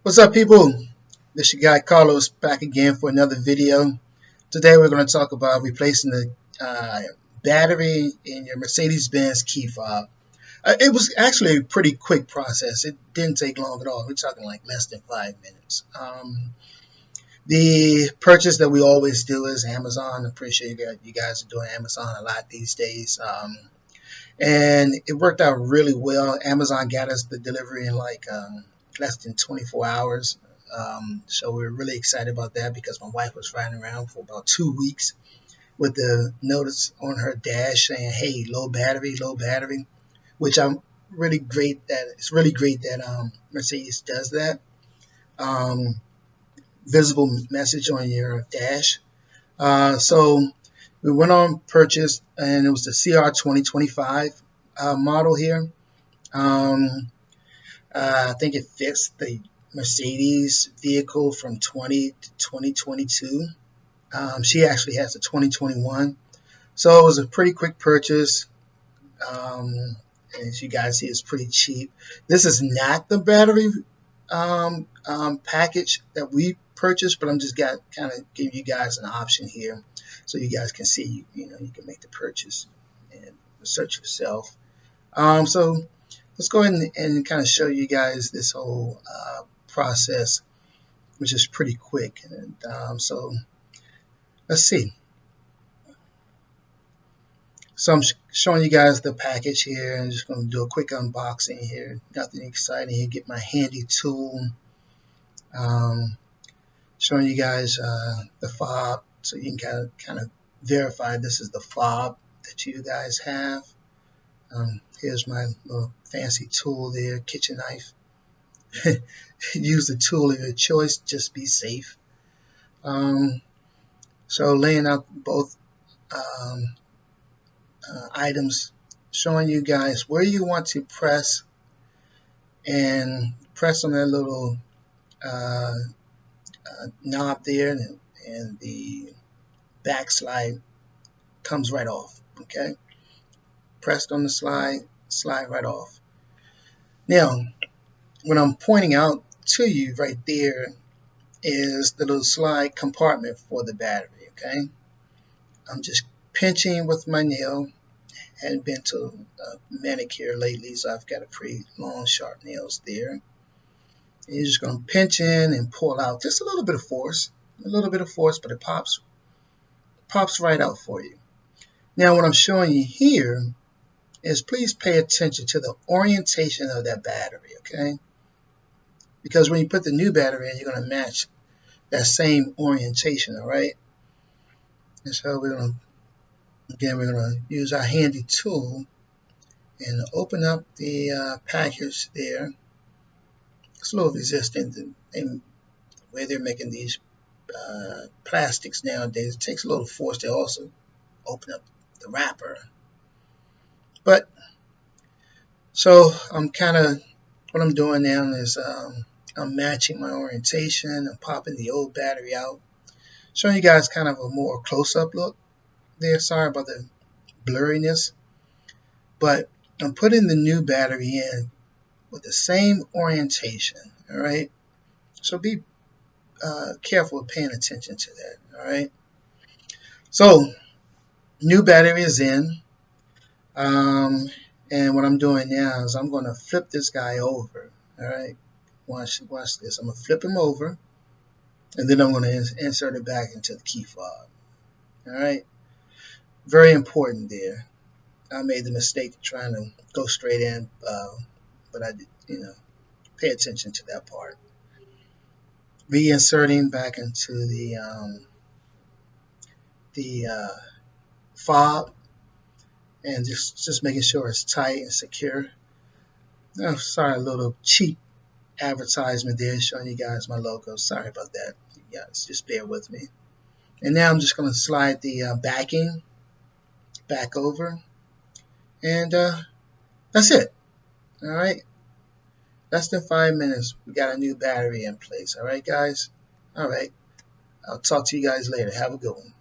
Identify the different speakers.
Speaker 1: What's up, people? This is your guy Carlos back again for another video. Today we're going to talk about replacing the battery in your Mercedez Benz Keyfob. It was actually a pretty quick process. It didn't take long at all. We're talking like less than 5 minutes. The purchase that we always do is Amazon. I appreciate you guys are doing Amazon a lot these days. And it worked out really well. Amazon got us the delivery in like less than 24 hours. So we were really excited about that because my wife was riding around for about 2 weeks with the notice on her dash saying, "Hey, low battery, low battery," which I'm really great that it's really great that Mercedes does that. Visible message on your dash. So we went on purchase, and it was the CR 2025 model here. I think it fits the Mercedes vehicle from 20 to 2022. She actually has a 2021. So it was a pretty quick purchase. As you guys see, it's pretty cheap. This is not the battery package that we purchased, but I'm just kind of giving you guys an option here so you guys can see, you can make the purchase and research yourself. So let's go ahead and kind of show you guys this whole process, which is pretty quick. And so let's see. So I'm showing you guys the package here. I'm just going to do a quick unboxing here. Nothing exciting here. Get my handy tool. Showing you guys the fob so you can kind of verify this is the fob that you guys have. Here's my little fancy tool there, kitchen knife. Use the tool of your choice, just be safe. So laying out both items, showing you guys where you want to press, and press on that little knob there, and the backslide comes right off. Okay, pressed on the slide right off. Now, what I'm pointing out to you right there is the little slide compartment for the battery. Okay, I'm just pinching with my nail. Hadn't been to a manicure lately, so I've got a pretty long, sharp nails there. And you're just going to pinch in and pull out just a little bit of force, but it pops right out for you. Now, what I'm showing you here is please pay attention to the orientation of that battery, okay? Because when you put the new battery in, you're going to match that same orientation, all right? And so we're going to use our handy tool and open up the package there. It's a little resistant. The way they're making these plastics nowadays, it takes a little force to also open up the wrapper. But so what I'm doing now is I'm matching my orientation. I'm popping the old battery out, showing you guys kind of a more close-up look there. Sorry about the blurriness, but I'm putting the new battery in with the same orientation. All right, so be careful of paying attention to that. All right, so new battery is in, and what I'm doing now is I'm going to flip this guy over. All right, watch this. I'm going to flip him over, and then I'm going to insert it back into the key fob. All right, very important there. I made the mistake of trying to go straight in, but I did, pay attention to that part. Reinserting back into the fob, and just making sure it's tight and secure. Oh, sorry, a little cheap advertisement there showing you guys my logo. Sorry about that. You guys just bear with me. And now I'm just going to slide the backing back over, and that's it. All right, less than 5 minutes, we got a new battery in place. All right, guys. All right, I'll talk to you guys later. Have a good one.